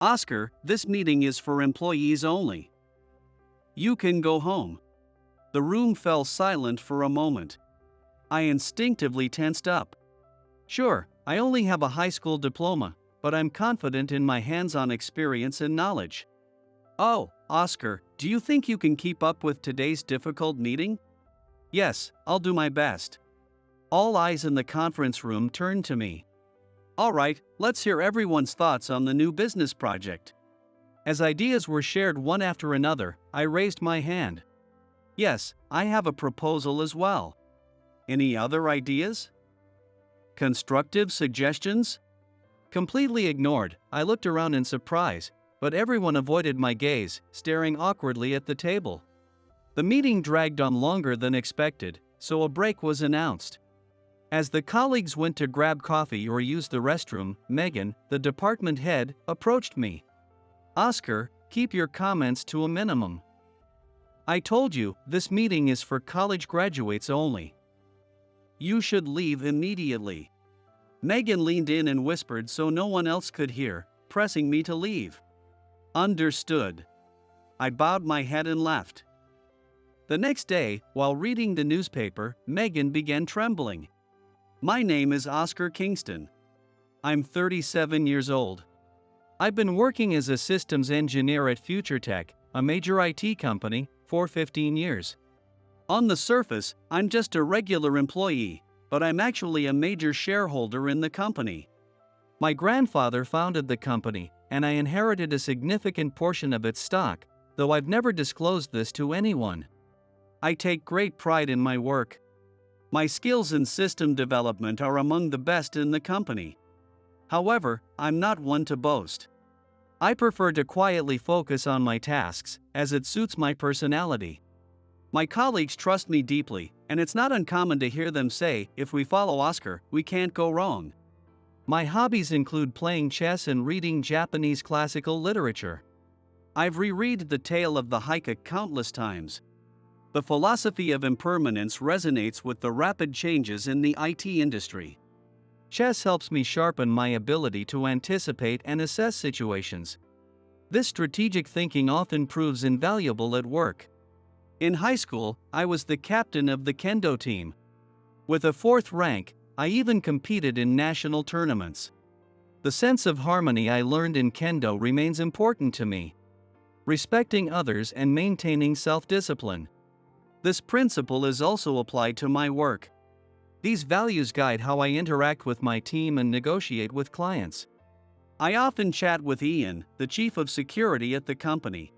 Oscar, this meeting is for employees only. You can go home. The room fell silent for a moment. I instinctively tensed up. Sure, I only have a high school diploma, but I'm confident in my hands-on experience and knowledge. Oh, Oscar, do you think you can keep up with today's difficult meeting? Yes, I'll do my best. All eyes in the conference room turned to me. All right, let's hear everyone's thoughts on the new business project. As ideas were shared one after another, I raised my hand. Yes, I have a proposal as well. Any other ideas? Constructive suggestions? Completely ignored, I looked around in surprise, but everyone avoided my gaze, staring awkwardly at the table. The meeting dragged on longer than expected, so a break was announced. As the colleagues went to grab coffee or use the restroom, Megan, the department head, approached me. Oscar, keep your comments to a minimum. I told you, this meeting is for college graduates only. You should leave immediately. Megan leaned in and whispered so no one else could hear, pressing me to leave. Understood. I bowed my head and left. The next day, while reading the newspaper, Megan began trembling. My name is Oscar Kingston. I'm 37 years old. I've been working as a systems engineer at FutureTech, a major IT company, for 15 years. On the surface, I'm just a regular employee, but I'm actually a major shareholder in the company. My grandfather founded the company, and I inherited a significant portion of its stock, though I've never disclosed this to anyone. I take great pride in my work. My skills in system development are among the best in the company. However, I'm not one to boast. I prefer to quietly focus on my tasks, as it suits my personality. My colleagues trust me deeply, and it's not uncommon to hear them say, if we follow Oscar, we can't go wrong. My hobbies include playing chess and reading Japanese classical literature. I've reread The Tale of the Heike countless times. The philosophy of impermanence resonates with the rapid changes in the IT industry. Chess helps me sharpen my ability to anticipate and assess situations. This strategic thinking often proves invaluable at work. In high school, I was the captain of the kendo team. With a 4th rank, I even competed in national tournaments. The sense of harmony I learned in kendo remains important to me. Respecting others and maintaining self-discipline. This principle is also applied to my work. These values guide how I interact with my team and negotiate with clients. I often chat with Ian, the chief of security at the company.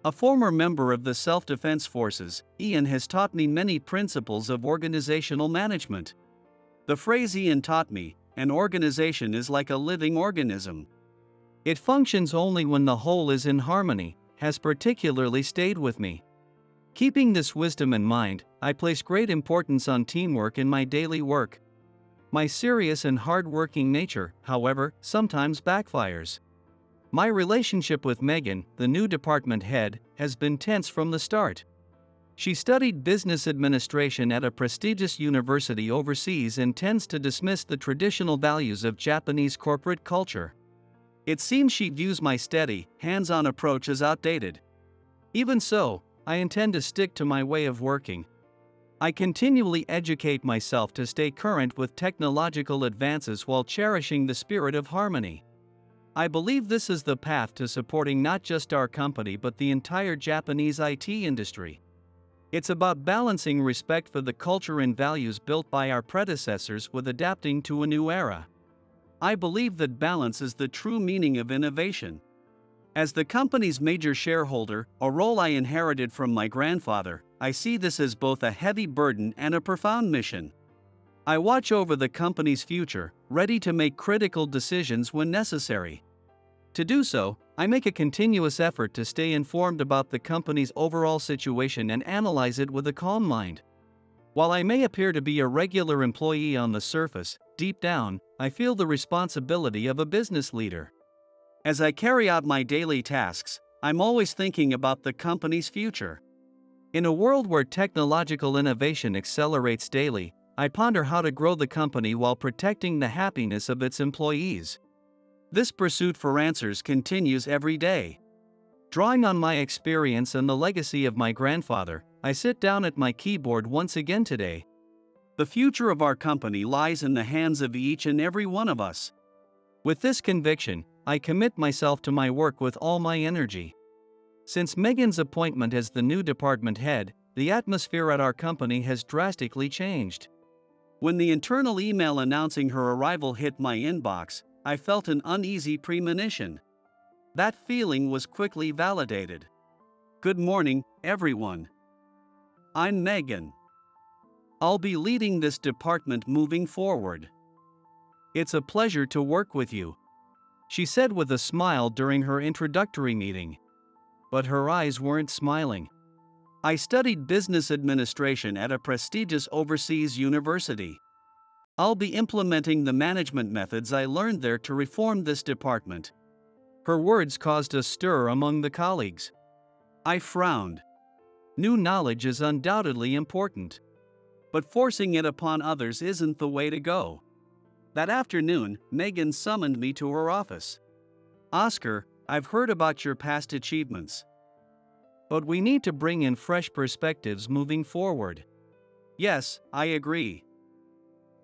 A former member of the self-defense forces, Ian has taught me many principles of organizational management. The phrase Ian taught me, an organization is like a living organism. It functions only when the whole is in harmony, has particularly stayed with me. Keeping this wisdom in mind, I place great importance on teamwork in my daily work. My serious and hard-working nature, however, sometimes backfires. My relationship with Megan, the new department head, has been tense from the start. She studied business administration at a prestigious university overseas and tends to dismiss the traditional values of Japanese corporate culture. It seems she views my steady, hands-on approach as outdated. Even so, I intend to stick to my way of working. I continually educate myself to stay current with technological advances while cherishing the spirit of harmony. I believe this is the path to supporting not just our company but the entire Japanese IT industry. It's about balancing respect for the culture and values built by our predecessors with adapting to a new era. I believe that balance is the true meaning of innovation. As the company's major shareholder, a role I inherited from my grandfather, I see this as both a heavy burden and a profound mission. I watch over the company's future, ready to make critical decisions when necessary. To do so, I make a continuous effort to stay informed about the company's overall situation and analyze it with a calm mind. While I may appear to be a regular employee on the surface, deep down, I feel the responsibility of a business leader. As I carry out my daily tasks, I'm always thinking about the company's future. In a world where technological innovation accelerates daily, I ponder how to grow the company while protecting the happiness of its employees. This pursuit for answers continues every day. Drawing on my experience and the legacy of my grandfather, I sit down at my keyboard once again today. The future of our company lies in the hands of each and every one of us. With this conviction, I commit myself to my work with all my energy. Since Megan's appointment as the new department head, the atmosphere at our company has drastically changed. When the internal email announcing her arrival hit my inbox, I felt an uneasy premonition. That feeling was quickly validated. Good morning, everyone. I'm Megan. I'll be leading this department moving forward. It's a pleasure to work with you, she said with a smile during her introductory meeting. But her eyes weren't smiling. I studied business administration at a prestigious overseas university. I'll be implementing the management methods I learned there to reform this department. Her words caused a stir among the colleagues. I frowned. New knowledge is undoubtedly important, but forcing it upon others isn't the way to go. That afternoon, Megan summoned me to her office. Oscar, I've heard about your past achievements, but we need to bring in fresh perspectives moving forward. Yes, I agree.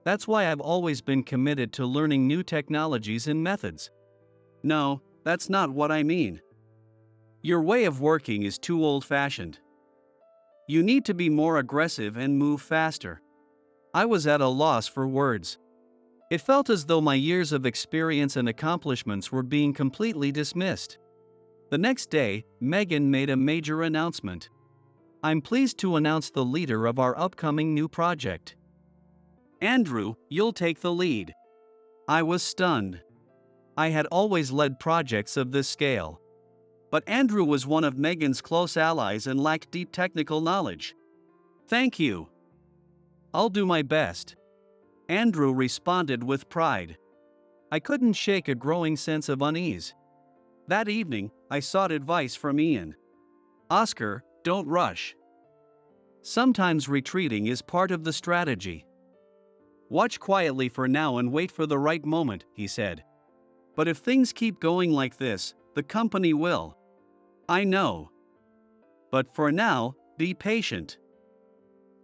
That's why I've always been committed to learning new technologies and methods. No, that's not what I mean. Your way of working is too old-fashioned. You need to be more aggressive and move faster. I was at a loss for words. It felt as though my years of experience and accomplishments were being completely dismissed. The next day, Megan made a major announcement. I'm pleased to announce the leader of our upcoming new project. Andrew, you'll take the lead. I was stunned. I had always led projects of this scale. But Andrew was one of Megan's close allies and lacked deep technical knowledge. Thank you. I'll do my best. Andrew responded with pride. I couldn't shake a growing sense of unease. That evening, I sought advice from Ian. Oscar, don't rush. Sometimes retreating is part of the strategy. Watch quietly for now and wait for the right moment, he said. But if things keep going like this, the company will. I know. But for now, be patient.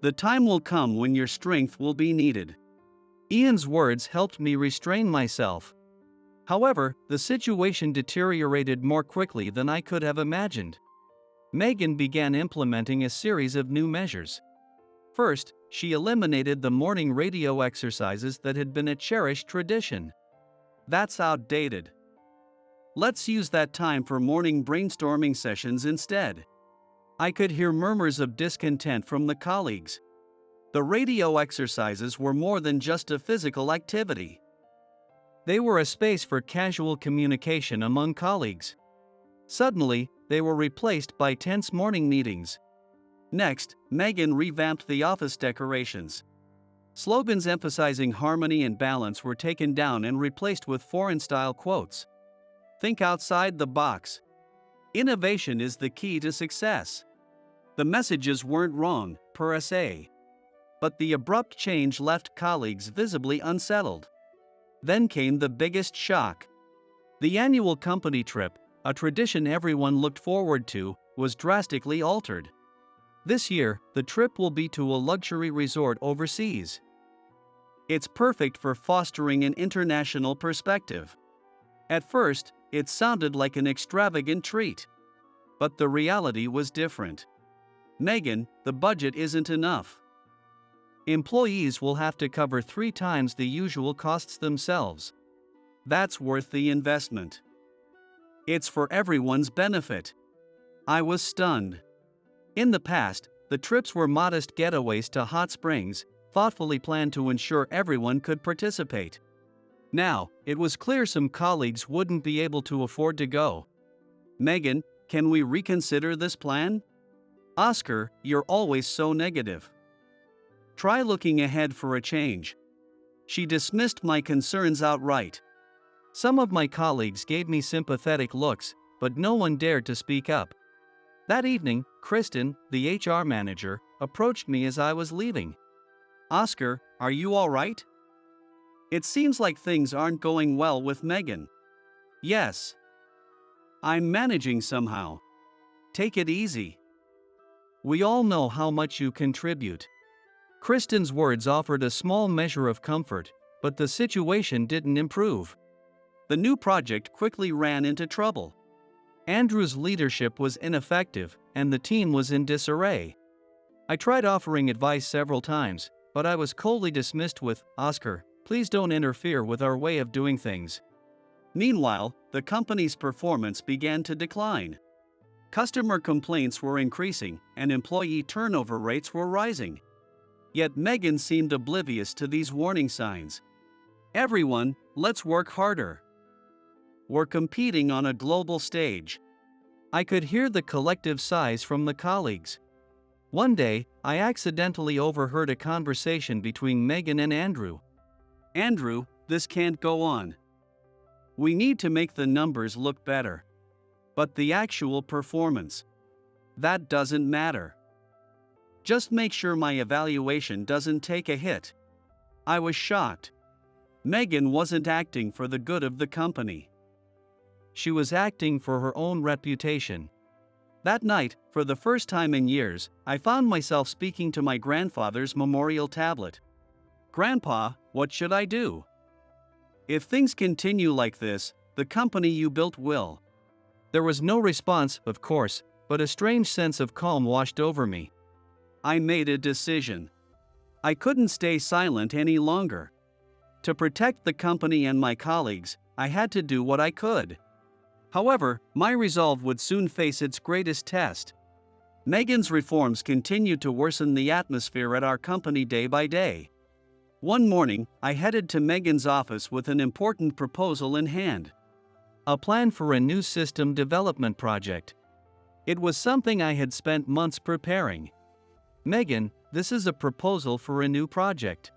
The time will come when your strength will be needed. Ian's words helped me restrain myself. However, the situation deteriorated more quickly than I could have imagined. Megan began implementing a series of new measures. First, she eliminated the morning radio exercises that had been a cherished tradition. That's outdated. Let's use that time for morning brainstorming sessions instead. I could hear murmurs of discontent from the colleagues. The radio exercises were more than just a physical activity. They were a space for casual communication among colleagues. Suddenly, they were replaced by tense morning meetings. Next, Megan revamped the office decorations. Slogans emphasizing harmony and balance were taken down and replaced with foreign-style quotes. Think outside the box. Innovation is the key to success. The messages weren't wrong, per se. But the abrupt change left colleagues visibly unsettled. Then came the biggest shock. The annual company trip, a tradition everyone looked forward to, was drastically altered. This year, the trip will be to a luxury resort overseas. It's perfect for fostering an international perspective. At first, it sounded like an extravagant treat. But the reality was different. Megan, the budget isn't enough. Employees will have to cover 3 times the usual costs themselves. That's worth the investment. It's for everyone's benefit. I was stunned. In the past, the trips were modest getaways to hot springs, thoughtfully planned to ensure everyone could participate. Now, it was clear some colleagues wouldn't be able to afford to go. Megan, can we reconsider this plan? Oscar, you're always so negative. Try looking ahead for a change. She dismissed my concerns outright. Some of my colleagues gave me sympathetic looks, but no one dared to speak up. That evening, Kristen, the HR manager, approached me as I was leaving. Oscar, are you all right? It seems like things aren't going well with Megan. Yes. I'm managing somehow. Take it easy. We all know how much you contribute. Kristen's words offered a small measure of comfort, but the situation didn't improve. The new project quickly ran into trouble. Andrew's leadership was ineffective, and the team was in disarray. I tried offering advice several times, but I was coldly dismissed with, "Oscar, please don't interfere with our way of doing things." Meanwhile, the company's performance began to decline. Customer complaints were increasing, and employee turnover rates were rising. Yet Megan seemed oblivious to these warning signs. "Everyone, let's work harder. We're competing on a global stage." I could hear the collective sighs from the colleagues. One day, I accidentally overheard a conversation between Megan and Andrew. "Andrew, this can't go on. We need to make the numbers look better. But the actual performance, that doesn't matter. Just make sure my evaluation doesn't take a hit." I was shocked. Megan wasn't acting for the good of the company. She was acting for her own reputation. That night, for the first time in years, I found myself speaking to my grandfather's memorial tablet. "Grandpa, what should I do? If things continue like this, the company you built will." There was no response, of course, but a strange sense of calm washed over me. I made a decision. I couldn't stay silent any longer. To protect the company and my colleagues, I had to do what I could. However, my resolve would soon face its greatest test. Megan's reforms continued to worsen the atmosphere at our company day by day. One morning, I headed to Megan's office with an important proposal in hand. A plan for a new system development project. It was something I had spent months preparing. "Megan, this is a proposal for a new project."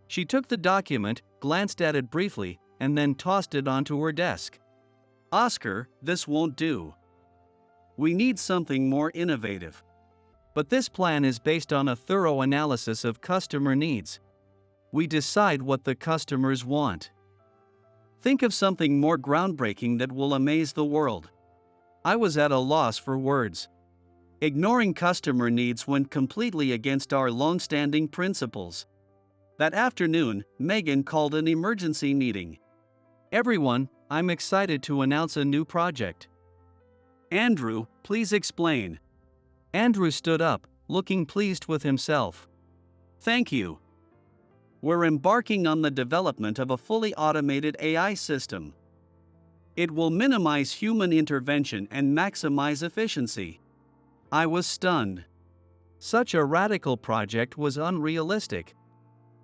She took the document, glanced at it briefly, and then tossed it onto her desk. "Oscar, this won't do. We need something more innovative. But this plan is based on a thorough analysis of customer needs. We decide what the customers want. Think of something more groundbreaking that will amaze the world." I was at a loss for words. Ignoring customer needs went completely against our long-standing principles. That afternoon, Megan called an emergency meeting. "Everyone, I'm excited to announce a new project." "Andrew, please explain." Andrew stood up, looking pleased with himself. "Thank you. We're embarking on the development of a fully automated AI system. It will minimize human intervention and maximize efficiency." I was stunned. Such a radical project was unrealistic.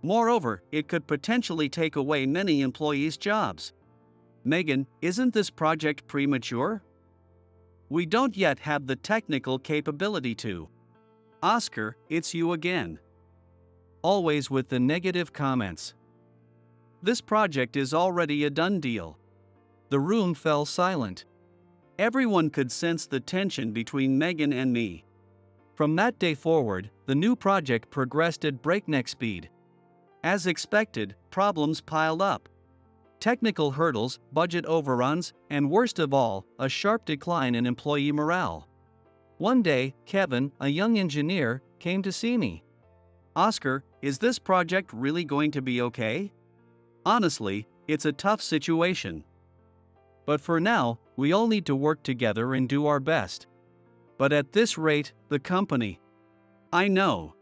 Moreover, it could potentially take away many employees' jobs. "Megan, isn't this project premature? We don't yet have the technical capability to." "Oscar, it's you again." Always with the negative comments. "This project is already a done deal." The room fell silent. Everyone could sense the tension between Megan and me. From that day forward, the new project progressed at breakneck speed. As expected, problems piled up. Technical hurdles, budget overruns, and worst of all, a sharp decline in employee morale. One day, Kevin, a young engineer, came to see me. "Oscar, is this project really going to be okay? Honestly, it's a tough situation. But for now, we all need to work together and do our best. But at this rate, the company..." "I know.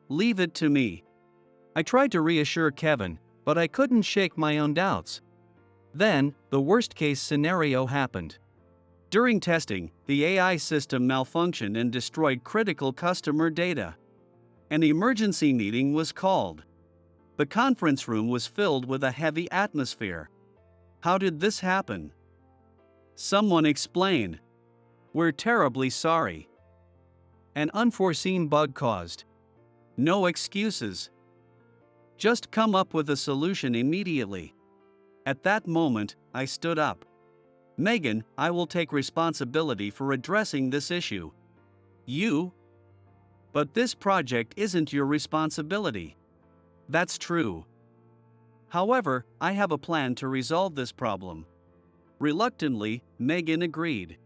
Leave it to me." I tried to reassure Kevin, but I couldn't shake my own doubts. Then, the worst-case scenario happened. During testing, the AI system malfunctioned and destroyed critical customer data. An emergency meeting was called. The conference room was filled with a heavy atmosphere. "How did this happen?" Someone explain. "We're terribly sorry. An unforeseen bug caused." No excuses. Just come up with a solution immediately. At that moment, I stood up. "Megan, I will take responsibility for addressing this issue." "You? But this project isn't your responsibility." "That's true. However, I have a plan to resolve this problem." Reluctantly, Megan agreed.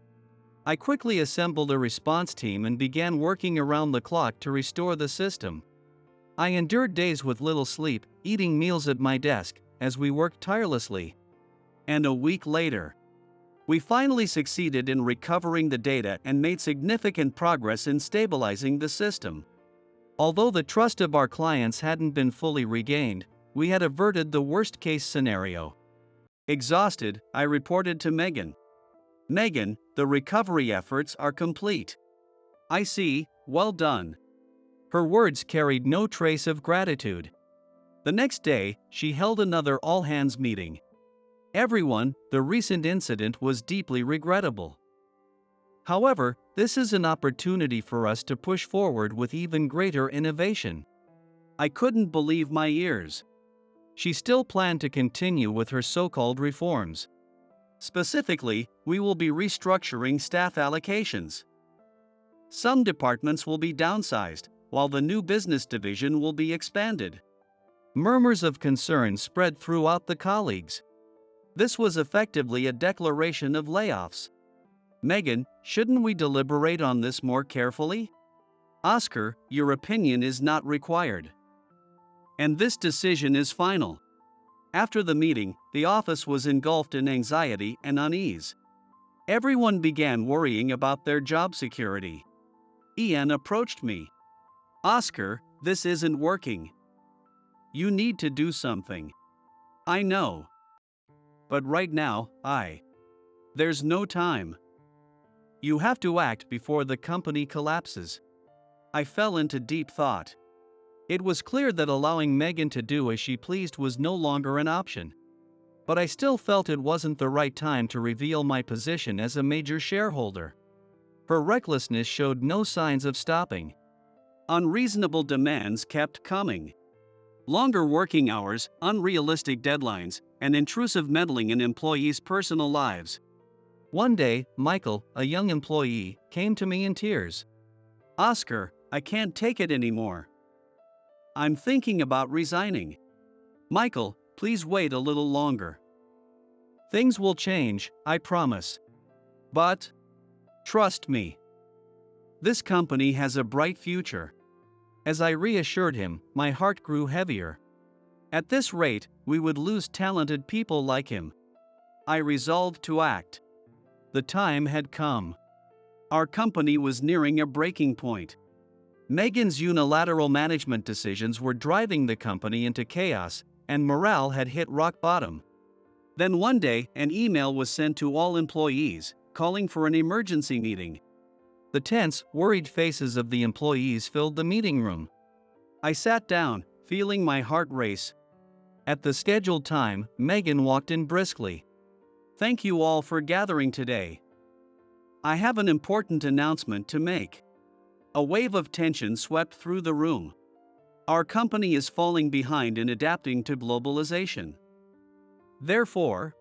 I quickly assembled a response team and began working around the clock to restore the system. I endured days with little sleep, eating meals at my desk, as we worked tirelessly. And a week later, we finally succeeded in recovering the data and made significant progress in stabilizing the system. Although the trust of our clients hadn't been fully regained, we had averted the worst-case scenario. Exhausted, I reported to Megan. Megan, the recovery efforts are complete. I see, well done. Her words carried no trace of gratitude. The next day, she held another all-hands meeting. Everyone, the recent incident was deeply regrettable. However, this is an opportunity for us to push forward with even greater innovation. I couldn't believe my ears. She still planned to continue with her so-called reforms. Specifically, we will be restructuring staff allocations. Some departments will be downsized, while the new business division will be expanded. Murmurs of concern spread throughout the colleagues. This was effectively a declaration of layoffs. Megan, shouldn't we deliberate on this more carefully? Oscar, your opinion is not required. And this decision is final. After the meeting, the office was engulfed in anxiety and unease. Everyone began worrying about their job security. Ian approached me. Oscar, this isn't working. You need to do something. I know. But right now, there's no time. You have to act before the company collapses. I fell into deep thought. It was clear that allowing Megan to do as she pleased was no longer an option. But I still felt it wasn't the right time to reveal my position as a major shareholder. Her recklessness showed no signs of stopping. Unreasonable demands kept coming. Longer working hours, unrealistic deadlines, and intrusive meddling in employees' personal lives. One day, Michael, a young employee, came to me in tears. Oscar, I can't take it anymore. I'm thinking about resigning. Michael, please wait a little longer. Things will change, I promise. But, trust me. This company has a bright future. As I reassured him, my heart grew heavier. At this rate, we would lose talented people like him. I resolved to act. The time had come. Our company was nearing a breaking point. Megan's unilateral management decisions were driving the company into chaos, and morale had hit rock bottom. Then one day, an email was sent to all employees, calling for an emergency meeting. The tense, worried faces of the employees filled the meeting room. I sat down, feeling my heart race. At the scheduled time, Megan walked in briskly. Thank you all for gathering today. I have an important announcement to make. A wave of tension swept through the room. Our company is falling behind in adapting to globalization. Therefore,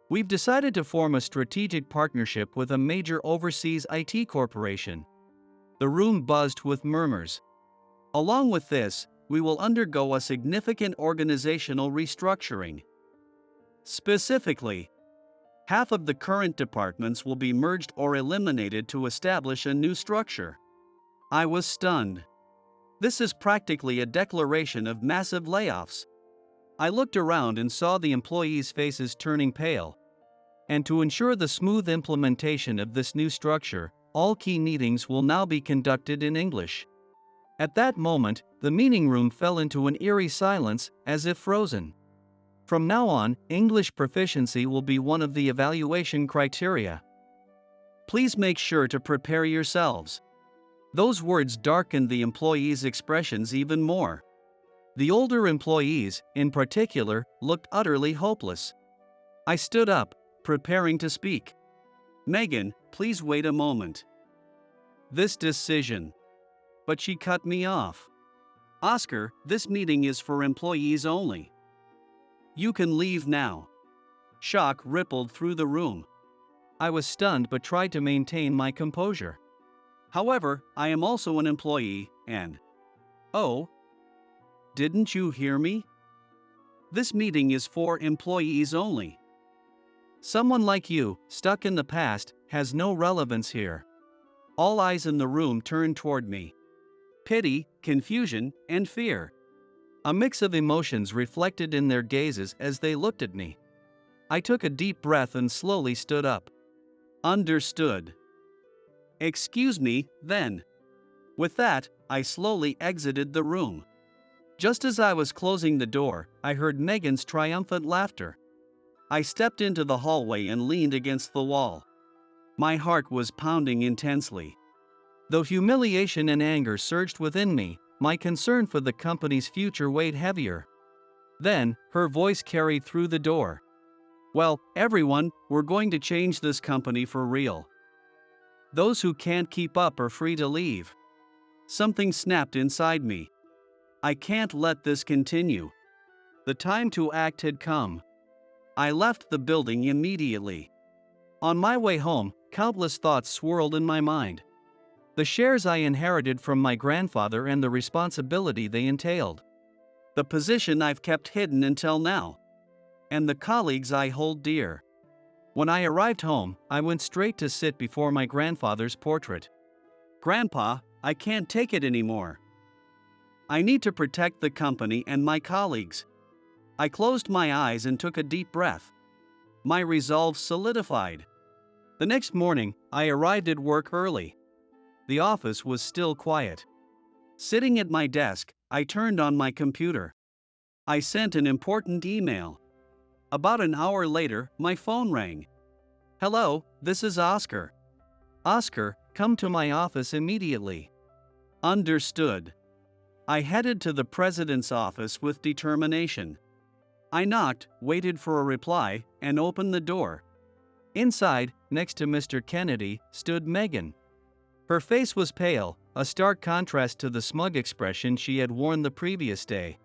we've decided to form a strategic partnership with a major overseas IT corporation. The room buzzed with murmurs. Along with this, we will undergo a significant organizational restructuring. Specifically, half of the current departments will be merged or eliminated to establish a new structure. I was stunned. This is practically a declaration of massive layoffs. I looked around and saw the employees' faces turning pale. And to ensure the smooth implementation of this new structure, all key meetings will now be conducted in English. At that moment, the meeting room fell into an eerie silence, as if frozen. From now on, English proficiency will be one of the evaluation criteria. Please make sure to prepare yourselves. Those words darkened the employees' expressions even more. The older employees, in particular, looked utterly hopeless. I stood up, preparing to speak. Megan, please wait a moment. This decision. But she cut me off. Oscar, this meeting is for employees only. You can leave now. Shock rippled through the room. I was stunned but tried to maintain my composure. However, I am also an employee, and... Oh? Didn't you hear me? This meeting is for employees only. Someone like you, stuck in the past, has no relevance here. All eyes in the room turned toward me. Pity, confusion, and fear. A mix of emotions reflected in their gazes as they looked at me. I took a deep breath and slowly stood up. Understood. Excuse me, then. With that, I slowly exited the room. Just as I was closing the door, I heard Megan's triumphant laughter. I stepped into the hallway and leaned against the wall. My heart was pounding intensely. Though humiliation and anger surged within me, my concern for the company's future weighed heavier. Then, her voice carried through the door. Well, everyone, we're going to change this company for real. Those who can't keep up are free to leave. Something snapped inside me. I can't let this continue. The time to act had come. I left the building immediately. On my way home, countless thoughts swirled in my mind. The shares I inherited from my grandfather and the responsibility they entailed. The position I've kept hidden until now. And the colleagues I hold dear. When I arrived home, I went straight to sit before my grandfather's portrait. Grandpa, I can't take it anymore. I need to protect the company and my colleagues. I closed my eyes and took a deep breath. My resolve solidified. The next morning, I arrived at work early. The office was still quiet. Sitting at my desk, I turned on my computer. I sent an important email. About an hour later, my phone rang. Hello, this is Oscar. Oscar, come to my office immediately. Understood. I headed to the president's office with determination. I knocked, waited for a reply, and opened the door. Inside, next to Mr. Kennedy, stood Megan. Her face was pale, a stark contrast to the smug expression she had worn the previous day.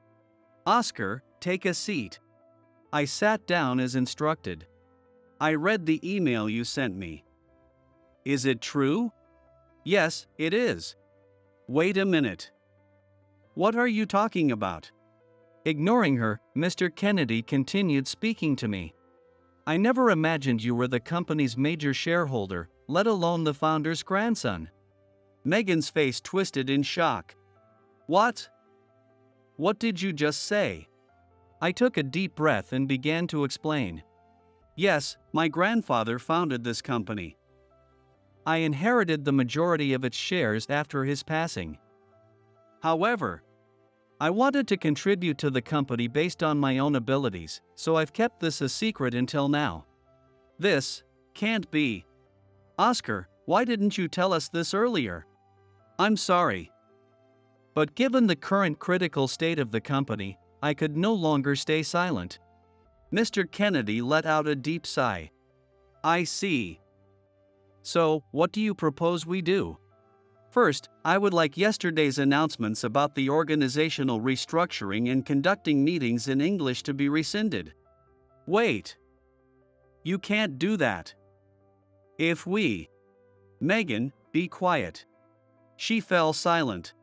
Oscar, take a seat. I sat down as instructed. I read the email you sent me. Is it true? Yes, it is. Wait a minute. What are you talking about? Ignoring her, Mr. Kennedy continued speaking to me. I never imagined you were the company's major shareholder, let alone the founder's grandson. Megan's face twisted in shock. What? What did you just say? I took a deep breath and began to explain. Yes, my grandfather founded this company. I inherited the majority of its shares after his passing. However, I wanted to contribute to the company based on my own abilities, so I've kept this a secret until now. This can't be. Oscar, why didn't you tell us this earlier? I'm sorry. But given the current critical state of the company, I could no longer stay silent. Mr. Kennedy let out a deep sigh. I see. So, what do you propose we do? First, I would like yesterday's announcements about the organizational restructuring and conducting meetings in English to be rescinded. Wait. You can't do that. If we... Megan, be quiet. She fell silent.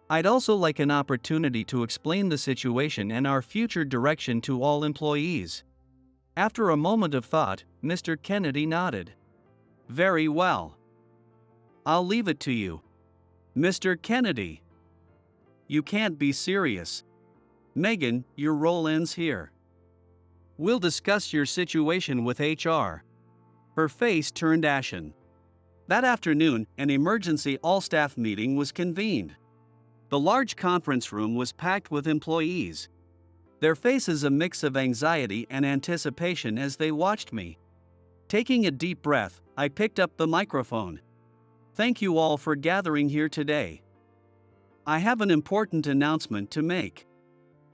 I'd also like an opportunity to explain the situation and our future direction to all employees. After a moment of thought, Mr. Kennedy nodded. Very well. I'll leave it to you. Mr. Kennedy. You can't be serious. Megan, your role ends here. We'll discuss your situation with HR. Her face turned ashen. That afternoon, an emergency all-staff meeting was convened. The large conference room was packed with employees. Their faces a mix of anxiety and anticipation as they watched me. Taking a deep breath, I picked up the microphone. Thank you all for gathering here today. I have an important announcement to make.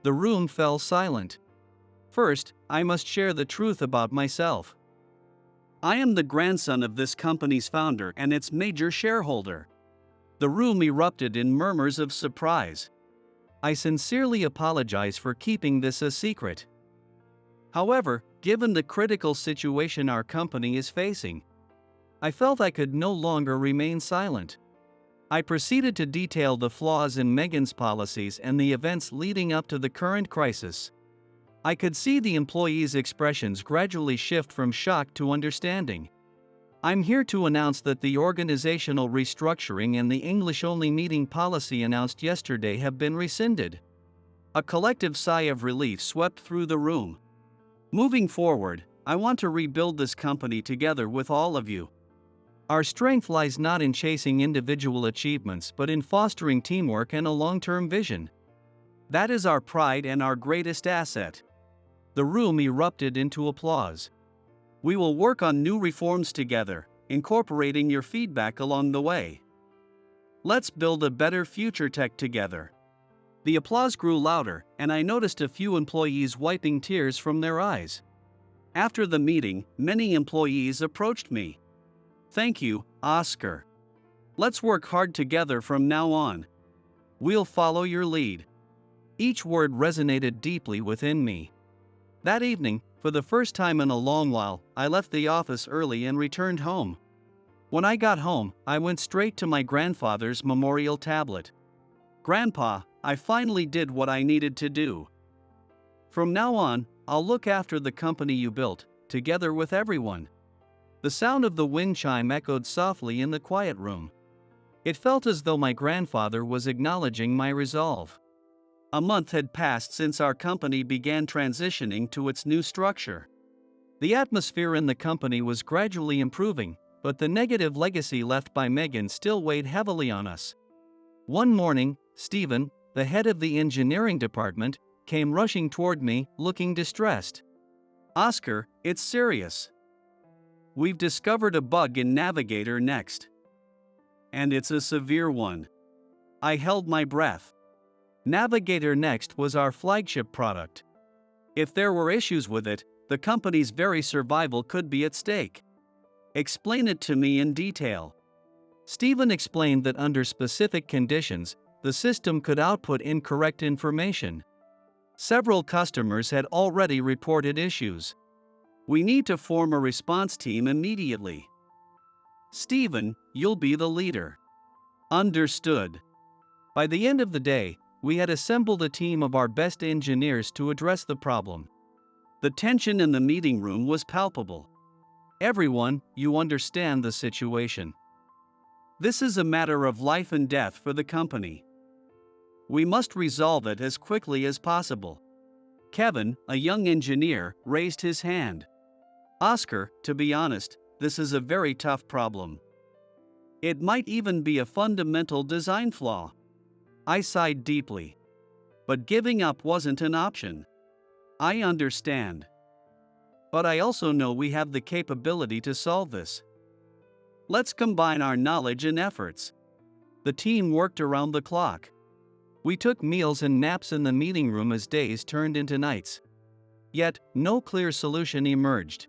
The room fell silent. First, I must share the truth about myself. I am the grandson of this company's founder and its major shareholder. The room erupted in murmurs of surprise. I sincerely apologize for keeping this a secret. However, given the critical situation our company is facing, I felt I could no longer remain silent. I proceeded to detail the flaws in Megan's policies and the events leading up to the current crisis. I could see the employees' expressions gradually shift from shock to understanding. I'm here to announce that the organizational restructuring and the English-only meeting policy announced yesterday have been rescinded. A collective sigh of relief swept through the room. Moving forward, I want to rebuild this company together with all of you. Our strength lies not in chasing individual achievements but in fostering teamwork and a long-term vision. That is our pride and our greatest asset. The room erupted into applause. We will work on new reforms together, incorporating your feedback along the way. Let's build a better future tech together. The applause grew louder, and I noticed a few employees wiping tears from their eyes. After the meeting, many employees approached me. Thank you, Oscar. Let's work hard together from now on. We'll follow your lead. Each word resonated deeply within me. That evening, for the first time in a long while, I left the office early and returned home. When I got home, I went straight to my grandfather's memorial tablet. Grandpa, I finally did what I needed to do. From now on, I'll look after the company you built, together with everyone. The sound of the wind chime echoed softly in the quiet room. It felt as though my grandfather was acknowledging my resolve. A month had passed since our company began transitioning to its new structure. The atmosphere in the company was gradually improving, but the negative legacy left by Megan still weighed heavily on us. One morning, Stephen, the head of the engineering department, came rushing toward me, looking distressed. Oscar, it's serious. We've discovered a bug in Navigator next. And it's a severe one. I held my breath. Navigator Next was our flagship product. If there were issues with it, the company's very survival could be at stake. Explain it to me in detail. Stephen explained that under specific conditions, the system could output incorrect information. Several customers had already reported issues. We need to form a response team immediately. Stephen, you'll be the leader. Understood. By the end of the day, we had assembled a team of our best engineers to address the problem. The tension in the meeting room was palpable. Everyone, you understand the situation. This is a matter of life and death for the company. We must resolve it as quickly as possible. Kevin, a young engineer, raised his hand. Oscar, to be honest, this is a very tough problem. It might even be a fundamental design flaw. I sighed deeply. But giving up wasn't an option. I understand. But I also know we have the capability to solve this. Let's combine our knowledge and efforts. The team worked around the clock. We took meals and naps in the meeting room as days turned into nights. Yet, no clear solution emerged.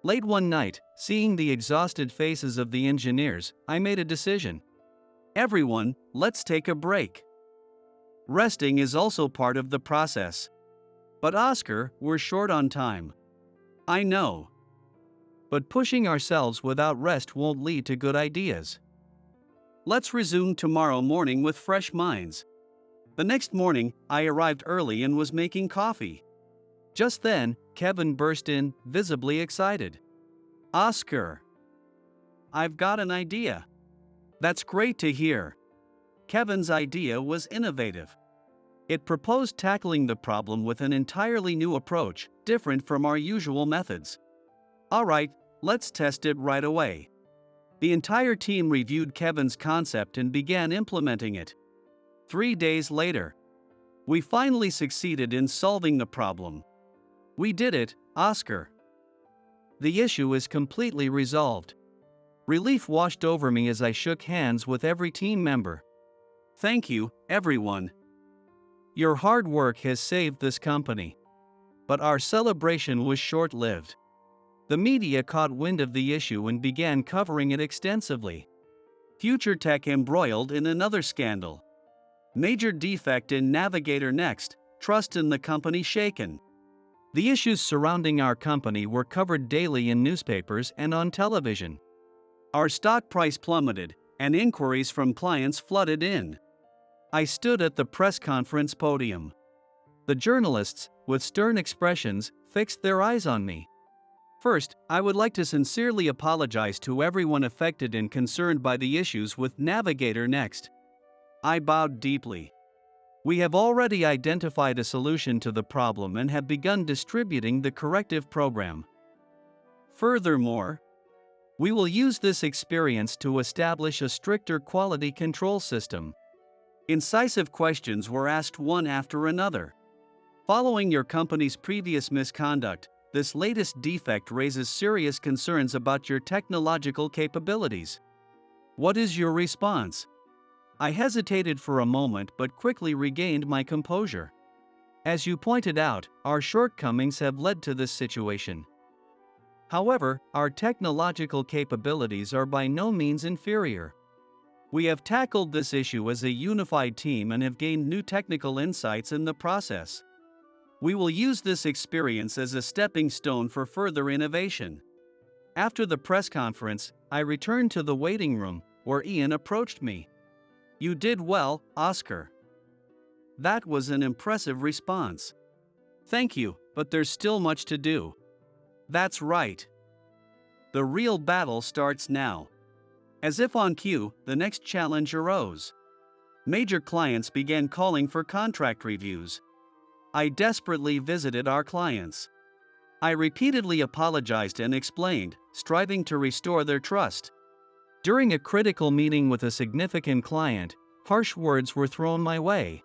Late one night, seeing the exhausted faces of the engineers, I made a decision. Everyone, let's take a break. Resting is also part of the process. But Oscar, we're short on time. I know. But pushing ourselves without rest won't lead to good ideas. Let's resume tomorrow morning with fresh minds. The next morning, I arrived early and was making coffee. Just then, Kevin burst in, visibly excited. Oscar, I've got an idea. That's great to hear. Kevin's idea was innovative. It proposed tackling the problem with an entirely new approach, different from our usual methods. All right, let's test it right away. The entire team reviewed Kevin's concept and began implementing it. 3 days later, we finally succeeded in solving the problem. We did it, Oscar. The issue is completely resolved. Relief washed over me as I shook hands with every team member. Thank you, everyone. Your hard work has saved this company. But our celebration was short-lived. The media caught wind of the issue and began covering it extensively. Future Tech embroiled in another scandal. Major defect in Navigator Next, trust in the company shaken. The issues surrounding our company were covered daily in newspapers and on television. Our stock price plummeted, and inquiries from clients flooded in. I stood at the press conference podium. The journalists, with stern expressions, fixed their eyes on me. First, I would like to sincerely apologize to everyone affected and concerned by the issues with Navigator next. I bowed deeply. We have already identified a solution to the problem and have begun distributing the corrective program. Furthermore, we will use this experience to establish a stricter quality control system. Incisive questions were asked one after another. Following your company's previous misconduct, this latest defect raises serious concerns about your technological capabilities. What is your response? I hesitated for a moment but quickly regained my composure. As you pointed out, our shortcomings have led to this situation. However, our technological capabilities are by no means inferior. We have tackled this issue as a unified team and have gained new technical insights in the process. We will use this experience as a stepping stone for further innovation. After the press conference, I returned to the waiting room, where Ian approached me. You did well, Oscar. That was an impressive response. Thank you, but there's still much to do. That's right. The real battle starts now. As if on cue, the next challenge arose. Major clients began calling for contract reviews. I desperately visited our clients. I repeatedly apologized and explained, striving to restore their trust. During a critical meeting with a significant client, harsh words were thrown my way.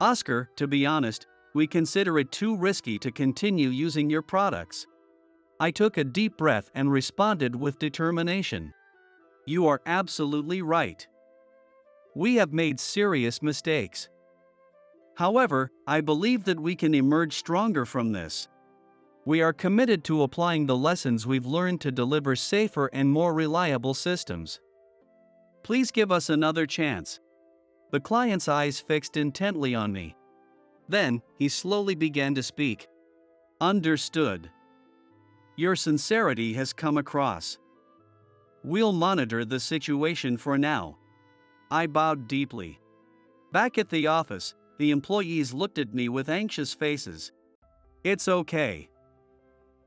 Oscar, to be honest, we consider it too risky to continue using your products. I took a deep breath and responded with determination. You are absolutely right. We have made serious mistakes. However, I believe that we can emerge stronger from this. We are committed to applying the lessons we've learned to deliver safer and more reliable systems. Please give us another chance. The client's eyes fixed intently on me. Then, he slowly began to speak. Understood. Your sincerity has come across. We'll monitor the situation for now. I bowed deeply. Back at the office, the employees looked at me with anxious faces. It's okay.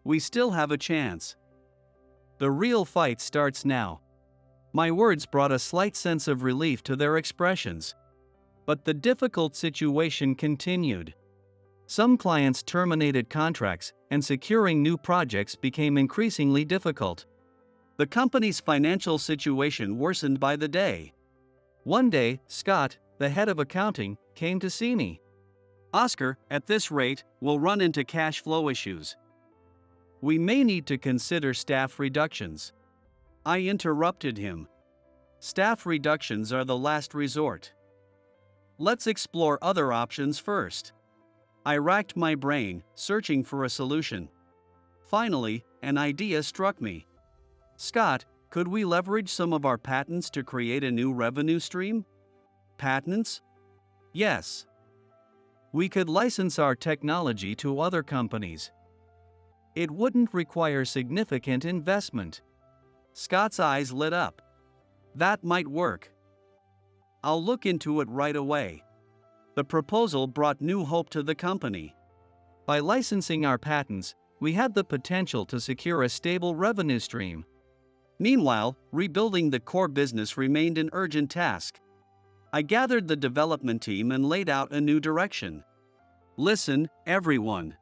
We still have a chance. The real fight starts now. My words brought a slight sense of relief to their expressions. But the difficult situation continued. Some clients terminated contracts, and securing new projects became increasingly difficult. The company's financial situation worsened by the day. One day, Scott, the head of accounting, came to see me. Oscar, at this rate, we'll run into cash flow issues. We may need to consider staff reductions. I interrupted him. Staff reductions are the last resort. Let's explore other options first. I racked my brain, searching for a solution. Finally, an idea struck me. Scott, could we leverage some of our patents to create a new revenue stream? Patents? Yes. We could license our technology to other companies. It wouldn't require significant investment. Scott's eyes lit up. That might work. I'll look into it right away. The proposal brought new hope to the company. By licensing our patents, we had the potential to secure a stable revenue stream. Meanwhile, rebuilding the core business remained an urgent task. I gathered the development team and laid out a new direction. Listen, everyone.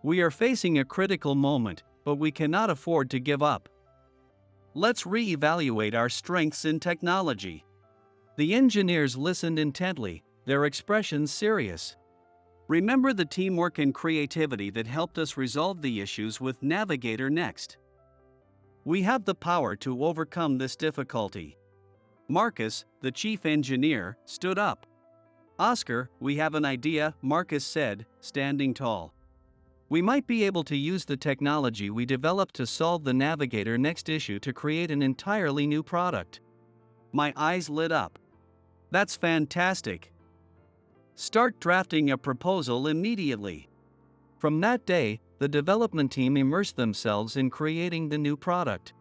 We are facing a critical moment, but we cannot afford to give up. Let's re-evaluate our strengths in technology. The engineers listened intently, their expressions serious. Remember the teamwork and creativity that helped us resolve the issues with Navigator next. We have the power to overcome this difficulty. Marcus, the chief engineer, stood up. Oscar, we have an idea, Marcus said, standing tall. We might be able to use the technology we developed to solve the Navigator next issue to create an entirely new product. My eyes lit up. That's fantastic. Start drafting a proposal immediately. From that day, the development team immersed themselves in creating the new product.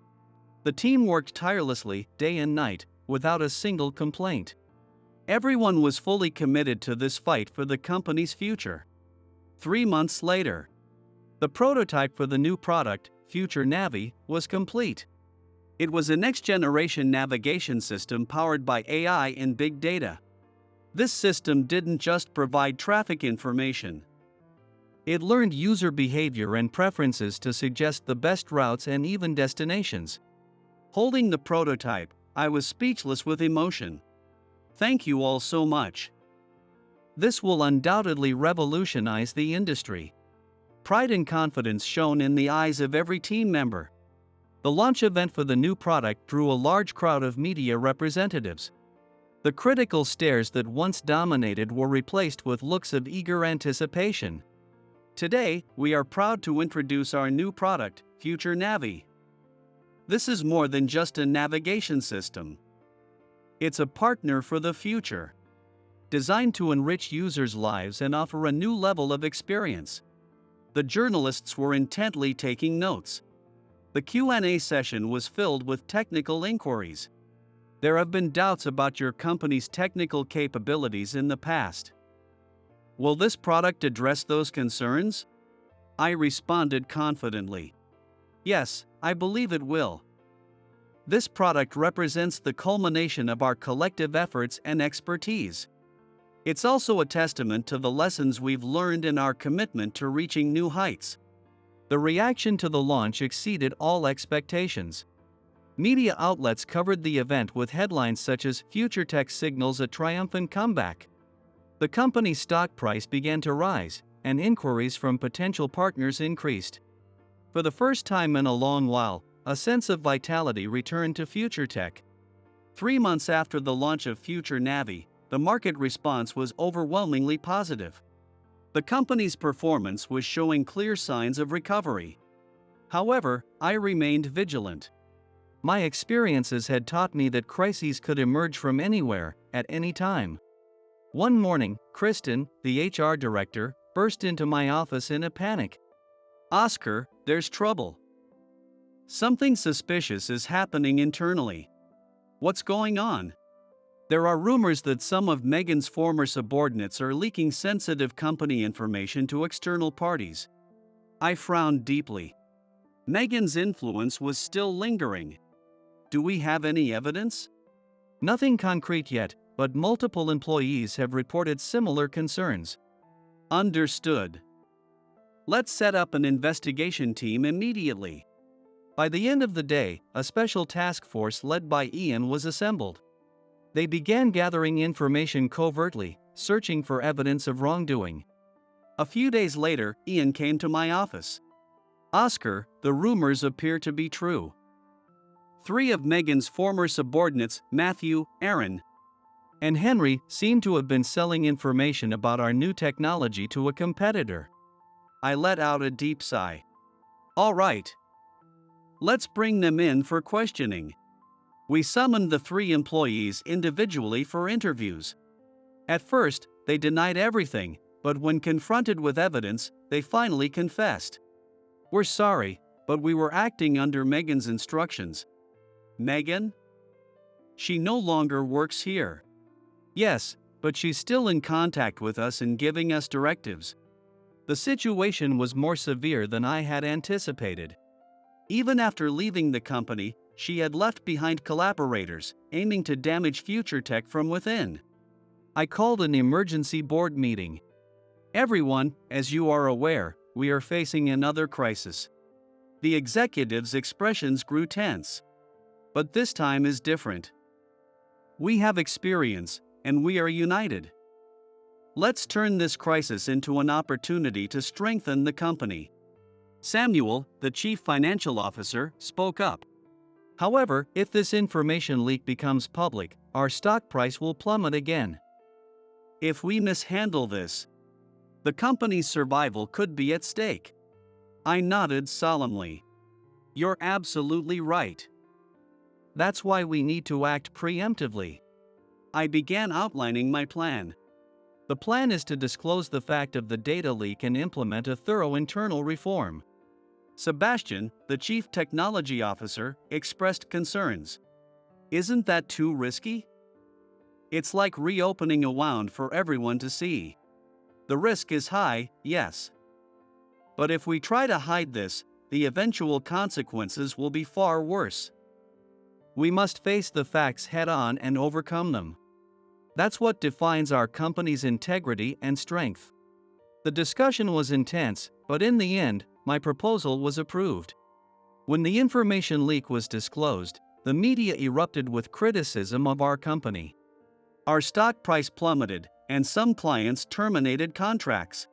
The team worked tirelessly, day and night, without a single complaint. Everyone was fully committed to this fight for the company's future. 3 months later, the prototype for the new product, Future Navi, was complete. It was a next-generation navigation system powered by AI and big data. This system didn't just provide traffic information. It learned user behavior and preferences to suggest the best routes and even destinations. Holding the prototype, I was speechless with emotion. Thank you all so much. This will undoubtedly revolutionize the industry. Pride and confidence shone in the eyes of every team member. The launch event for the new product drew a large crowd of media representatives. The critical stares that once dominated were replaced with looks of eager anticipation. Today, we are proud to introduce our new product, Future Navi. This is more than just a navigation system. It's a partner for the future, designed to enrich users' lives and offer a new level of experience. The journalists were intently taking notes. The Q&A session was filled with technical inquiries. There have been doubts about your company's technical capabilities in the past. Will this product address those concerns? I responded confidently. Yes, I believe it will. This product represents the culmination of our collective efforts and expertise. It's also a testament to the lessons we've learned and our commitment to reaching new heights. The reaction to the launch exceeded all expectations. Media outlets covered the event with headlines such as "Future Tech signals a triumphant comeback." The company's stock price began to rise, and inquiries from potential partners increased. For the first time in a long while, a sense of vitality returned to Future Tech. 3 months after the launch of Future Navi, the market response was overwhelmingly positive. The company's performance was showing clear signs of recovery. However, I remained vigilant. My experiences had taught me that crises could emerge from anywhere, at any time. One morning, Kristen, the HR director, burst into my office in a panic. "Oscar, there's trouble. Something suspicious is happening internally." "What's going on?" "There are rumors that some of Megan's former subordinates are leaking sensitive company information to external parties." I frowned deeply. Megan's influence was still lingering. "Do we have any evidence?" "Nothing concrete yet, but multiple employees have reported similar concerns." "Understood. Let's set up an investigation team immediately." By the end of the day, a special task force led by Ian was assembled. They began gathering information covertly, searching for evidence of wrongdoing. A few days later, Ian came to my office. "Oscar, the rumors appear to be true. 3 of Megan's former subordinates, Matthew, Aaron, and Henry, seem to have been selling information about our new technology to a competitor." I let out a deep sigh. "All right. Let's bring them in for questioning." We summoned the 3 employees individually for interviews. At first, they denied everything, but when confronted with evidence, they finally confessed. "We're sorry, but we were acting under Megan's instructions." "Megan? She no longer works here." "Yes, but she's still in contact with us and giving us directives." The situation was more severe than I had anticipated. Even after leaving the company, she had left behind collaborators, aiming to damage Future Tech from within. I called an emergency board meeting. "Everyone, as you are aware, we are facing another crisis." The executives' expressions grew tense. "But this time is different. We have experience, and we are united. Let's turn this crisis into an opportunity to strengthen the company." Samuel, the chief financial officer, spoke up. "However, if this information leak becomes public, our stock price will plummet again. If we mishandle this, the company's survival could be at stake." I nodded solemnly. "You're absolutely right. That's why we need to act preemptively." I began outlining my plan. The plan is to disclose the fact of the data leak and implement a thorough internal reform. Sebastian, the chief technology officer, expressed concerns. "Isn't that too risky?" It's like reopening a wound for everyone to see. The risk is high, yes. But if we try to hide this, the eventual consequences will be far worse. We must face the facts head on and overcome them. That's what defines our company's integrity and strength. The discussion was intense, but in the end, my proposal was approved. When the information leak was disclosed, the media erupted with criticism of our company. Our stock price plummeted, and some clients terminated contracts.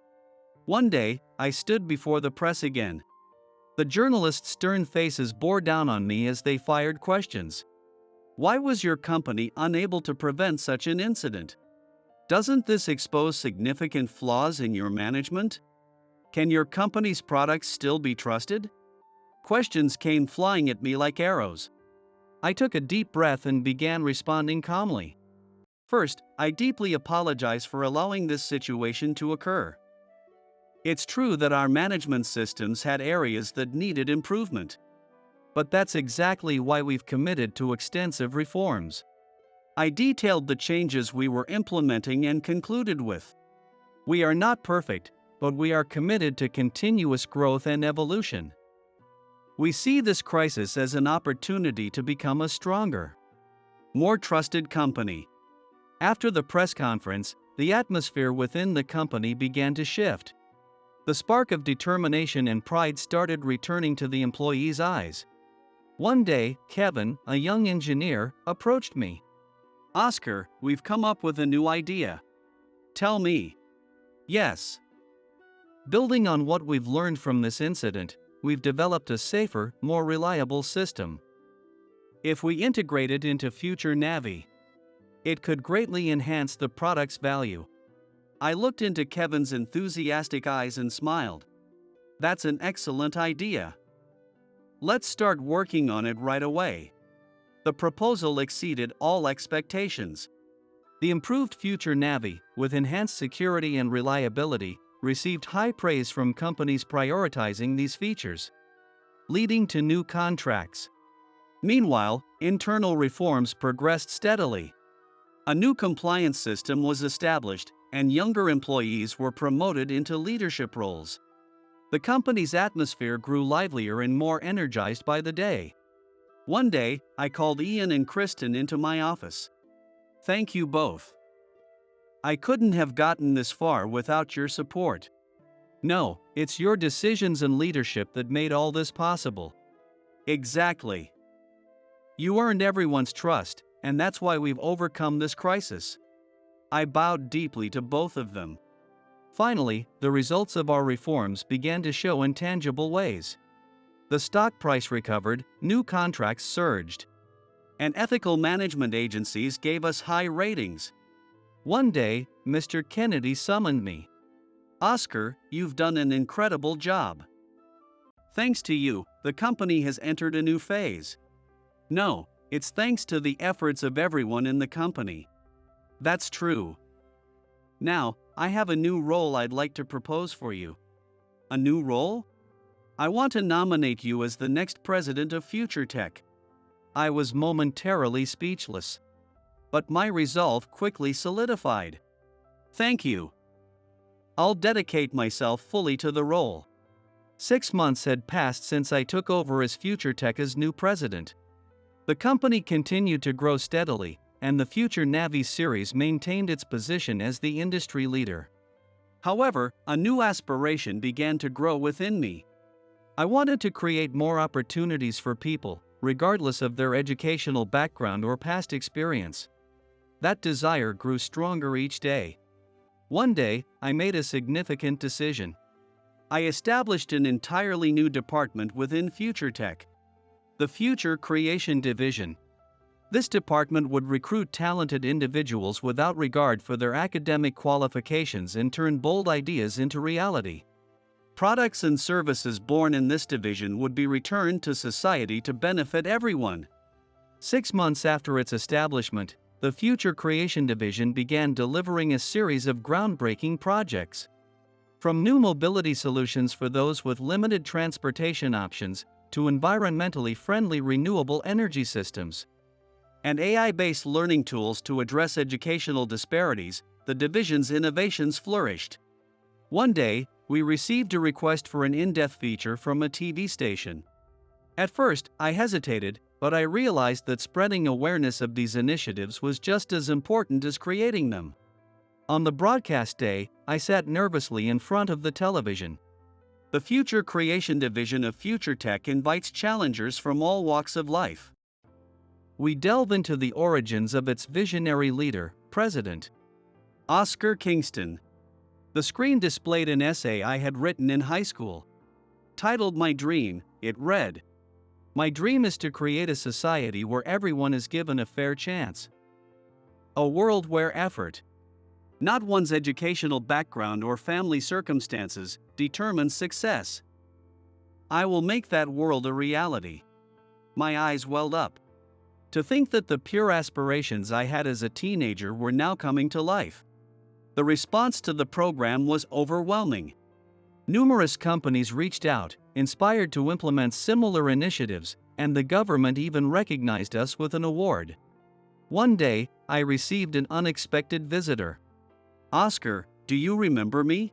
One day, I stood before the press again. The journalists' stern faces bore down on me as they fired questions. Why was your company unable to prevent such an incident? Doesn't this expose significant flaws in your management? Can your company's products still be trusted? Questions came flying at me like arrows. I took a deep breath and began responding calmly. First, I deeply apologize for allowing this situation to occur. It's true that our management systems had areas that needed improvement. But that's exactly why we've committed to extensive reforms. I detailed the changes we were implementing and concluded with. We are not perfect, but we are committed to continuous growth and evolution. We see this crisis as an opportunity to become a stronger, more trusted company. After the press conference, the atmosphere within the company began to shift. The spark of determination and pride started returning to the employees' eyes. One day, Kevin, a young engineer, approached me. "Oscar, we've come up with a new idea. Tell me." "Yes." Building on what we've learned from this incident, we've developed a safer, more reliable system. If we integrate it into future Navi, it could greatly enhance the product's value. I looked into Kevin's enthusiastic eyes and smiled. That's an excellent idea. Let's start working on it right away. The proposal exceeded all expectations. The improved future Navi, with enhanced security and reliability, received high praise from companies prioritizing these features, leading to new contracts. Meanwhile, internal reforms progressed steadily. A new compliance system was established, and younger employees were promoted into leadership roles. The company's atmosphere grew livelier and more energized by the day. One day, I called Ian and Kristen into my office. "Thank you both. I couldn't have gotten this far without your support. No, it's your decisions and leadership that made all this possible." "Exactly. You earned everyone's trust, and that's why we've overcome this crisis." I bowed deeply to both of them. Finally, the results of our reforms began to show in tangible ways. The stock price recovered, new contracts surged, and ethical management agencies gave us high ratings. One day, Mr. Kennedy summoned me. "Oscar, you've done an incredible job. Thanks to you, the company has entered a new phase." "No, it's thanks to the efforts of everyone in the company." "That's true. Now, I have a new role I'd like to propose for you." "A new role?" "I want to nominate you as the next president of FutureTech." I was momentarily speechless. But my resolve quickly solidified. "Thank you. I'll dedicate myself fully to the role." 6 months had passed since I took over as FutureTech's new president. The company continued to grow steadily, and the Future Navi series maintained its position as the industry leader. However, a new aspiration began to grow within me. I wanted to create more opportunities for people, regardless of their educational background or past experience. That desire grew stronger each day. One day, I made a significant decision. I established an entirely new department within FutureTech, the Future Creation Division. This department would recruit talented individuals without regard for their academic qualifications and turn bold ideas into reality. Products and services born in this division would be returned to society to benefit everyone. 6 months after its establishment, the Future Creation Division began delivering a series of groundbreaking projects. From new mobility solutions for those with limited transportation options, to environmentally friendly renewable energy systems. and AI-based learning tools to address educational disparities, the division's innovations flourished. One day, we received a request for an in-depth feature from a TV station. At first, I hesitated, but I realized that spreading awareness of these initiatives was just as important as creating them. On the broadcast day, I sat nervously in front of the television. The Future Creation Division of Future Tech invites challengers from all walks of life. We delve into the origins of its visionary leader, President Oscar Kingston. The screen displayed an essay I had written in high school. Titled My Dream, it read, "My dream is to create a society where everyone is given a fair chance. A world where effort, not one's educational background or family circumstances, determines success. I will make that world a reality." My eyes welled up. To think that the pure aspirations I had as a teenager were now coming to life. The response to the program was overwhelming. Numerous companies reached out, inspired to implement similar initiatives, and the government even recognized us with an award. One day, I received an unexpected visitor. "Oscar, do you remember me?"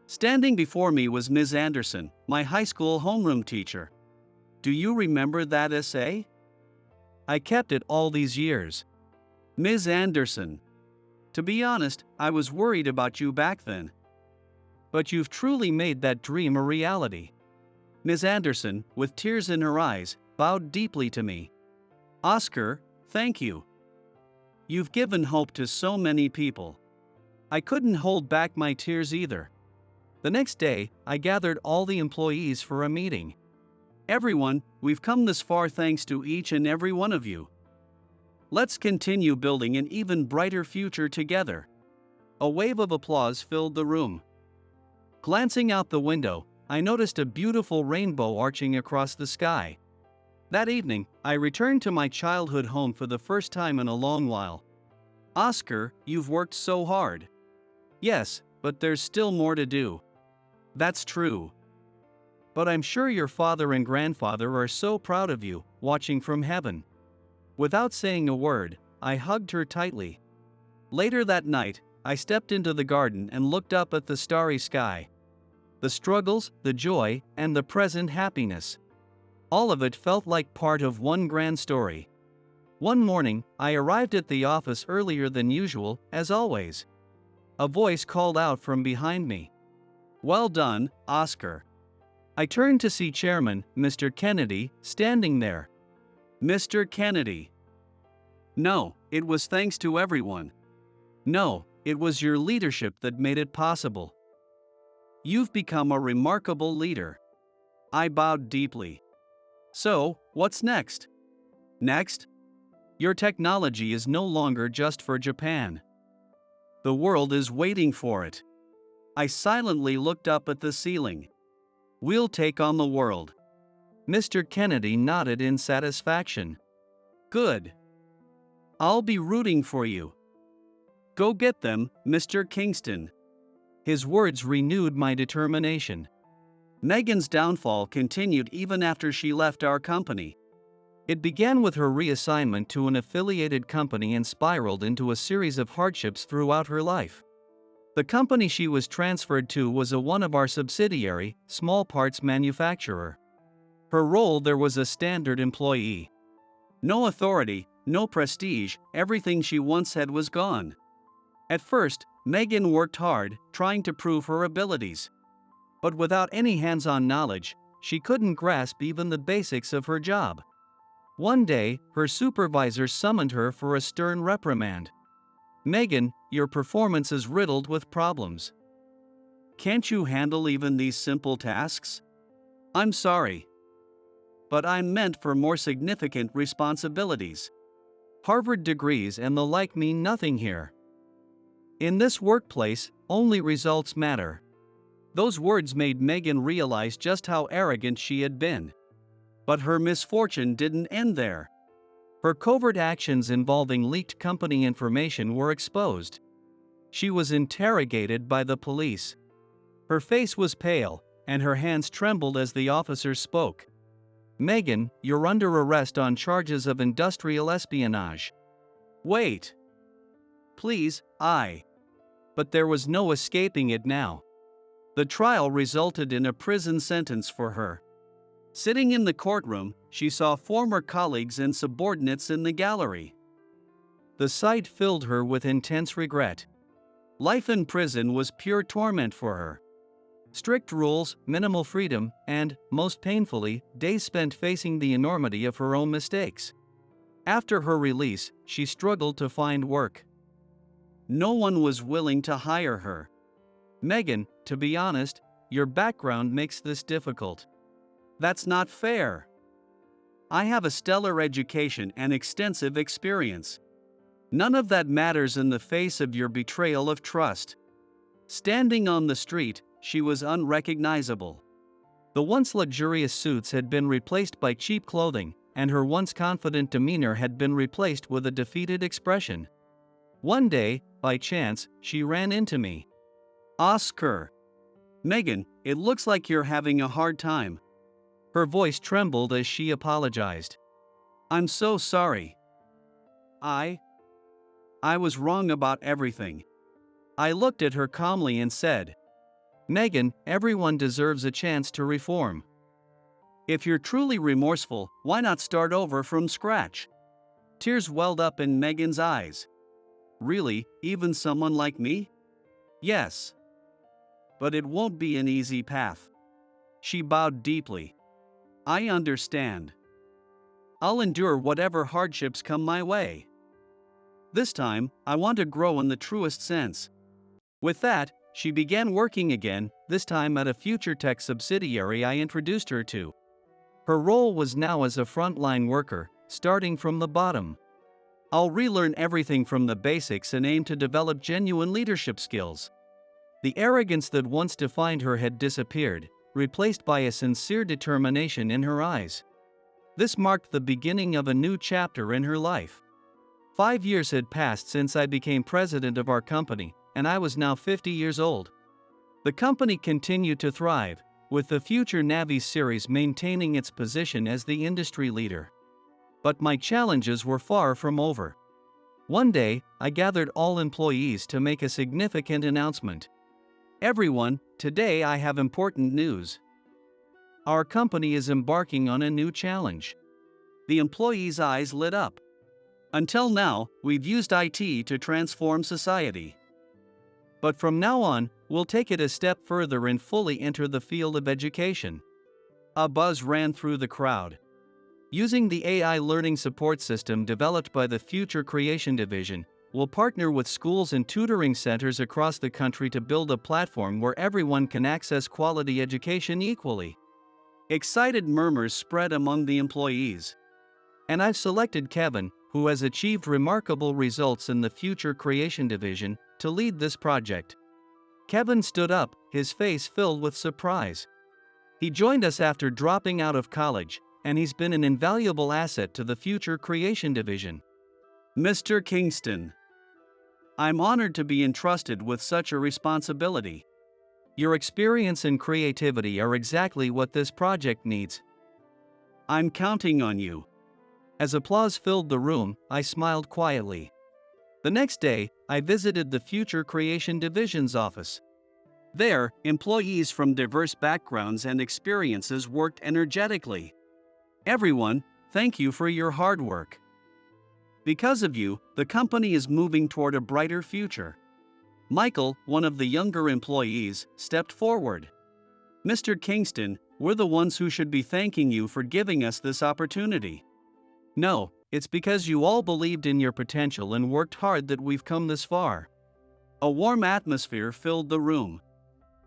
Standing before me was Ms. Anderson, my high school homeroom teacher. "Do you remember that essay?" "I kept it all these years." "Ms. Anderson, to be honest, I was worried about you back then. But you've truly made that dream a reality." Ms. Anderson, with tears in her eyes, bowed deeply to me. "Oscar, thank you. You've given hope to so many people." I couldn't hold back my tears either. The next day, I gathered all the employees for a meeting. "Everyone, we've come this far thanks to each and every one of you. Let's continue building an even brighter future together." A wave of applause filled the room. Glancing out the window, I noticed a beautiful rainbow arching across the sky. That evening, I returned to my childhood home for the first time in a long while. "Oscar, you've worked so hard." "Yes, but there's still more to do." "That's true. But I'm sure your father and grandfather are so proud of you," watching from heaven. Without saying a word, I hugged her tightly. Later that night, I stepped into the garden and looked up at the starry sky. The struggles, the joy, and the present happiness. All of it felt like part of one grand story. One morning, I arrived at the office earlier than usual, as always. A voice called out from behind me. "Well done, Oscar." I turned to see Chairman, Mr. Kennedy, standing there. "Mr. Kennedy. No, it was thanks to everyone. No, it was your leadership that made it possible. You've become a remarkable leader." I bowed deeply. "So, what's next?" "Next? Your technology is no longer just for Japan. The world is waiting for it." I silently looked up at the ceiling. "We'll take on the world." Mr. Kennedy nodded in satisfaction. "Good. I'll be rooting for you. Go get them, Mr. Kingston." His words renewed my determination. Megan's downfall continued even after she left our company. It began with her reassignment to an affiliated company and spiraled into a series of hardships throughout her life. The company she was transferred to was one of our subsidiary, small parts manufacturer. Her role there was a standard employee. No authority, no prestige, everything she once had was gone. At first, Megan worked hard, trying to prove her abilities. But without any hands-on knowledge, she couldn't grasp even the basics of her job. One day, her supervisor summoned her for a stern reprimand. "Megan, your performance is riddled with problems. Can't you handle even these simple tasks?" "I'm sorry, but I'm meant for more significant responsibilities. Harvard degrees and the like mean nothing here. In this workplace, only results matter." Those words made Megan realize just how arrogant she had been. But her misfortune didn't end there. Her covert actions involving leaked company information were exposed. She was interrogated by the police. Her face was pale, and her hands trembled as the officer spoke. Megan, you're under arrest on charges of industrial espionage. Wait. Please, But there was no escaping it now. The trial resulted in a prison sentence for her. Sitting in the courtroom, she saw former colleagues and subordinates in the gallery. The sight filled her with intense regret. Life in prison was pure torment for her. Strict rules, minimal freedom, and, most painfully, days spent facing the enormity of her own mistakes. After her release, she struggled to find work. No one was willing to hire her. Megan, to be honest, your background makes this difficult. That's not fair. I have a stellar education and extensive experience. None of that matters in the face of your betrayal of trust. Standing on the street, she was unrecognizable. The once luxurious suits had been replaced by cheap clothing, and her once confident demeanor had been replaced with a defeated expression. One day, by chance, she ran into me. Oscar. Megan, it looks like you're having a hard time. Her voice trembled as she apologized. I'm so sorry. I was wrong about everything. I looked at her calmly and said, Megan, everyone deserves a chance to reform. If you're truly remorseful, why not start over from scratch? Tears welled up in Megan's eyes. Really, even someone like me? Yes. But it won't be an easy path. She bowed deeply. I understand. I'll endure whatever hardships come my way. This time, I want to grow in the truest sense. With that, she began working again, this time at a future tech subsidiary I introduced her to. Her role was now as a frontline worker, starting from the bottom. I'll relearn everything from the basics and aim to develop genuine leadership skills. The arrogance that once defined her had disappeared, replaced by a sincere determination in her eyes. This marked the beginning of a new chapter in her life. 5 years had passed since I became president of our company, and I was now 50 years old. The company continued to thrive, with the future Navi series maintaining its position as the industry leader. But my challenges were far from over. One day, I gathered all employees to make a significant announcement. Everyone, today I have important news. Our company is embarking on a new challenge. The employees' eyes lit up. Until now, we've used IT to transform society. But from now on, we'll take it a step further and fully enter the field of education. A buzz ran through the crowd. Using the AI learning support system developed by the Future Creation Division, we'll partner with schools and tutoring centers across the country to build a platform where everyone can access quality education equally. Excited murmurs spread among the employees. And I've selected Kevin, who has achieved remarkable results in the Future Creation Division, to lead this project. Kevin stood up, his face filled with surprise. He joined us after dropping out of college, and he's been an invaluable asset to the Future Creation Division. Mr. Kingston, I'm honored to be entrusted with such a responsibility. Your experience and creativity are exactly what this project needs. I'm counting on you. As applause filled the room, I smiled quietly. The next day, I visited the Future Creation Division's office. There, employees from diverse backgrounds and experiences worked energetically. Everyone, thank you for your hard work. Because of you, the company is moving toward a brighter future. Michael, one of the younger employees, stepped forward. Mr. Kingston, we're the ones who should be thanking you for giving us this opportunity. No, it's because you all believed in your potential and worked hard that we've come this far. A warm atmosphere filled the room.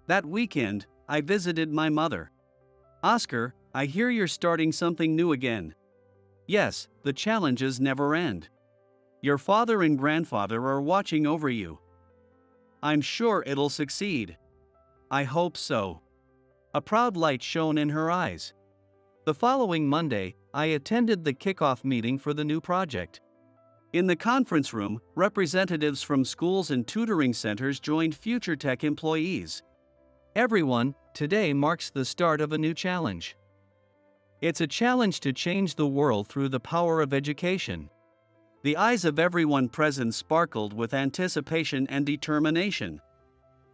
That weekend, I visited my mother. Oscar, I hear you're starting something new again. Yes, the challenges never end. Your father and grandfather are watching over you. I'm sure it'll succeed. I hope so. A proud light shone in her eyes. The following Monday, I attended the kickoff meeting for the new project. In the conference room, representatives from schools and tutoring centers joined Future Tech employees. Everyone, today marks the start of a new challenge. It's a challenge to change the world through the power of education. The eyes of everyone present sparkled with anticipation and determination.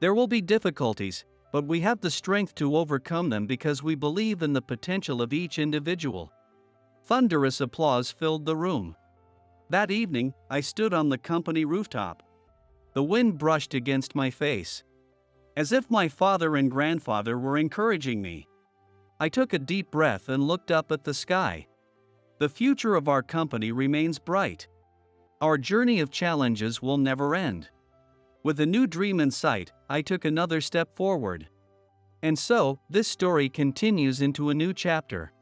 There will be difficulties, but we have the strength to overcome them because we believe in the potential of each individual. Thunderous applause filled the room. That evening, I stood on the company rooftop. The wind brushed against my face, as if my father and grandfather were encouraging me. I took a deep breath and looked up at the sky. The future of our company remains bright. Our journey of challenges will never end. With a new dream in sight, I took another step forward. And so, this story continues into a new chapter.